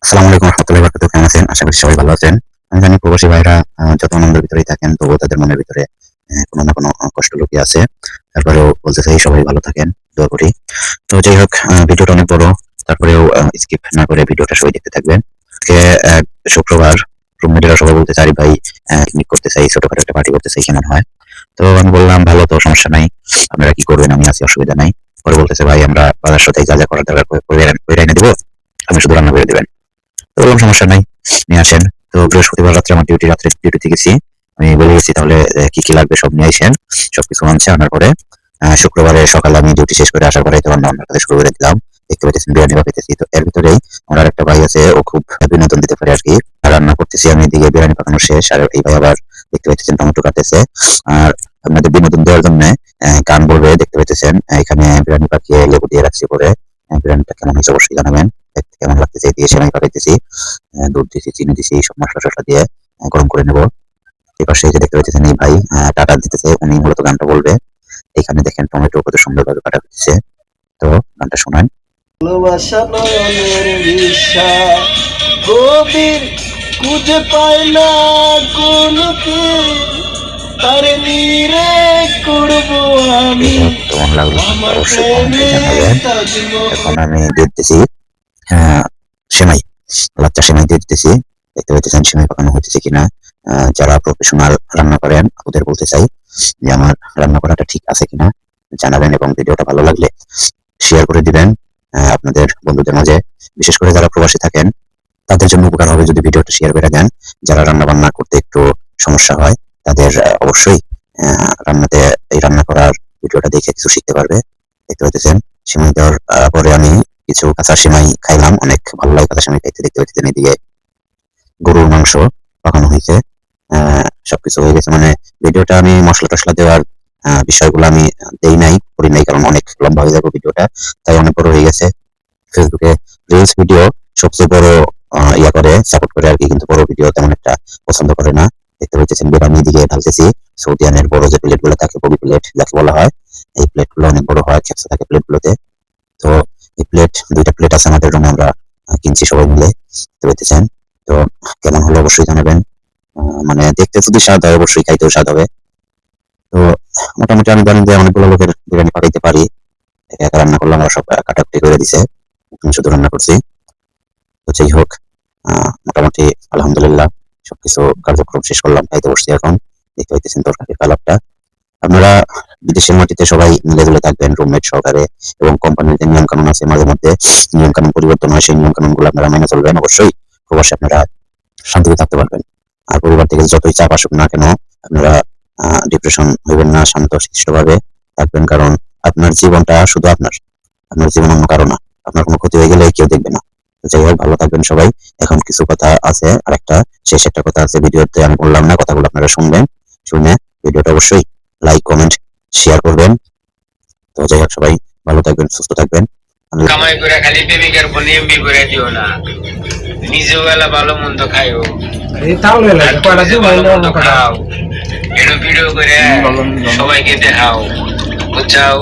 আসসালামু আলাইকুম রহমতুল্লাহি ওয়া বারাকাতুহু। কেমন আছেন? আশা করি সবাই ভালো আছেন। আমি জানি প্রবাসী ভাইরা যত আনন্দের ভিতরেই থাকেন তবুও তাদের মনের ভিতরে কোনো না কোনো কষ্ট লুকিয়ে আছে। তারপরেও বলতে চাই সবাই ভালো থাকেন, দোয়া করি। তো যাই হোক, ভিডিওটা অনেক বড়। তারপরেও স্কিপ না করে ভিডিওটা সবাই দেখতে থাকবেন। আজকে শুক্রবার, রুমমেটেরা সবাই বলতেছে আরিফ ভাই পিকনিক করতে চাই, ছোটখাটো একটা পার্টি করতে চাই, কেমন হয়? তো আমি বললাম ভালো, তো সমস্যা নাই, আপনারা কি করবেন আমি আছি, অসুবিধা নাই। পরে বলতেছে ভাই আমরা বাজার সাথে যা যা করার দরকার করে এনে দেবো, আপনি শুধু রান্না করে দেবেন। তো বললাম সমস্যা নাই, নিয়ে আসেন। তো বৃহস্পতিবার রাত্রে আমার রাত্রে ডিউটিতে গেছি। আমি বলে গেছি তাহলে কি কি লাগবে সব নিয়ে আসেন। সবকিছু আনছে, আনার পরে শুক্রবারে সকালে আমি ডিউটি শেষ করে আসার পরে তো রান্নার কাজ শুরু করে দিলাম। দেখতে পাইতেছেন বিরিয়ানি বানাইতেছি। তো এর ভিতরেই আমার একটা ভাই আছে, ও খুব বিনোদন দিতে পারে আর কি। আর রান্না করতেছি আমি, এদিকে বিরিয়ানি পাকানো শেষ, আর এই ভাই আবার দেখতে পাইতেছেন টমেটো কাটতেছে। আর আপনাদের বিনোদন দেওয়ার জন্য গান বলবে, দেখতে পাইতেছেন এখানে বিরিয়ানি পাকিয়ে লেবু দিয়ে রাখছি। পরে বিরিয়ানিটা কেমন হয়েছে অবশ্যই জানাবেন। দেখতে কেমন লাগতেছে, দিয়ে সেমাই পাকাইতেছি, দুধ দিছি, চিনি দিছি, সব মশলা টসলা দিয়ে গরম করে নেব। এই পাশে যে দেখতে পাচ্ছেন এই ভাই টাটা দিতেছে, উনি মূলত গানটা বলবে। এখানে দেখেন টমেটো কত সুন্দরভাবে কাটা হচ্ছে। তো গানটা শোনান। ভালোবাসা নয়নের বিশ্বাস গভীর, খুঁজে পাই না কোনো তার নিরে করব আমি কেমন লাগলো আমার অবশ্যই কমেন্টে প্রেমের জানাবেন। এখন আমি দিয়ে দিতেছি সেমাই, লাচ্চা সেমাই দিয়ে দিতেছি। দেখতে পাচ্ছেন সেমাই পাকানো হচ্ছে কিনা। যারা প্রফেশনাল রান্না করেন ওদের বলতে চাই যে আমার রান্না করাটা ঠিক আছে কিনা জানাবেন, এবং ভিডিওটা ভালো লাগলে শেয়ার করে দিবেন আপনাদের বন্ধুদের মাঝে। বিশেষ করে যারা প্রবাসী থাকেন তাদের জন্য উপকার হবে যদি ভিডিওটা শেয়ার করে দেন। যারা রান্না বান্না করতে একটু সমস্যা হয় তাদের অবশ্যই রান্নাতে এই রান্না করার ভিডিওটা দেখে কিছু শিখতে পারবে। দেখতে পাচ্ছেন সেমাই দেওয়ার পরে আমি কিছু কাঁচা সেমাই খাইলাম, অনেক ভালো লাগে কাঁচা সেমাই খাইতে। দেখতে পাচ্ছেন এদিকে গরুর মাংস পাকানো হয়েছে, সবকিছু হয়ে গেছে। মানে ভিডিওটা আমি মশলা টসলা দেওয়ার বিষয়গুলো আমি দেই নাই, করি নাই, কারণ অনেক লম্বা হয়ে যাবে ভিডিওটা, তাই অনেক বড় হয়ে গেছে। ফেসবুকে রিলস ভিডিও সবচেয়ে বড় ইয়া করে, সাপোর্ট করে আর কি, কিন্তু বড় ভিডিও তেমন একটা পছন্দ করে না। দেখতে পাচ্ছেন বিরিয়ানি দিকে ঢালতেছি। সৌদিয়ানের বড় যে প্লেট গুলো থাকে, বড়ি প্লেট যাকে বলা হয়, এই প্লেট গুলো অনেক বড় হয়, খেপসা থাকে প্লেট গুলোতে। তো এই প্লেট, দুইটা প্লেট আছে আমাদের রুমে, আমরা কিনছি সবাই মিলে। দেখতে পাচ্ছেন। তো কেমন হলো অবশ্যই জানাবেন। মানে দেখতে যদি স্বাদ হয় অবশ্যই খাইতেও স্বাদ হবে। তো মোটামুটি আমি জানি যে অনেকগুলো লোকের বিরিয়ানি পাকাইতে পারি, একা একা রান্না করলাম, আমরা সব কাটাকুটি করে দিছে, আমি শুধু রান্না করছি। তো যাই হোক, মোটামুটি আলহামদুলিল্লাহ সবকিছু কার্যক্রম শেষ করলাম, খাইতে বসছি এখন। দেখতে পাইতেছেন তরকারির কালারটা। আপনারা বিদেশের মাটিতে সবাই মিলে জুলে থাকবেন রুমমেট সহকারে, এবং কোম্পানির যে নিয়ম কানুন আছে মাঝে মধ্যে নিয়ম কানুন পরিবর্তন হয়, সেই নিয়ম কানুন গুলো আপনারা মেনে চলবেন। অবশ্যই প্রবাসে আপনারা শান্তিতে থাকতে পারবেন। আর পরিবার থেকে যতই চাপ আসুক না কেন আপনারা ডিপ্রেশন হইবেন না, শান্ত শিষ্টভাবে থাকবেন, কারণ আপনার জীবনটা শুধু আপনার, আপনার জীবন অন্য কারো না। আপনার কোনো ক্ষতি হয়ে গেলে কেউ দেখবে না। যাই হোক, ভালো থাকবেন সবাই। এখন কিছু কথা আছে, আর একটা শেষ একটা কথা আছে ভিডিওতে আমি বললাম না, কথাগুলো আপনারা শুনবেন। শুনে ভিডিওটা অবশ্যই লাইক কমেন্ট শেয়ার করবেন। তো যাই হোক, সবাই ভালো থাকবেন, সুস্থ থাকবেন। কামাই করে খালি প্রেমিকার উপর এমবি করে দিও না, নিজেও বেলা ভালো মন্দ খাইও, ভালো মন্দ খাও, ভিডিও করে সবাইকে দেখাও, বুঝাও।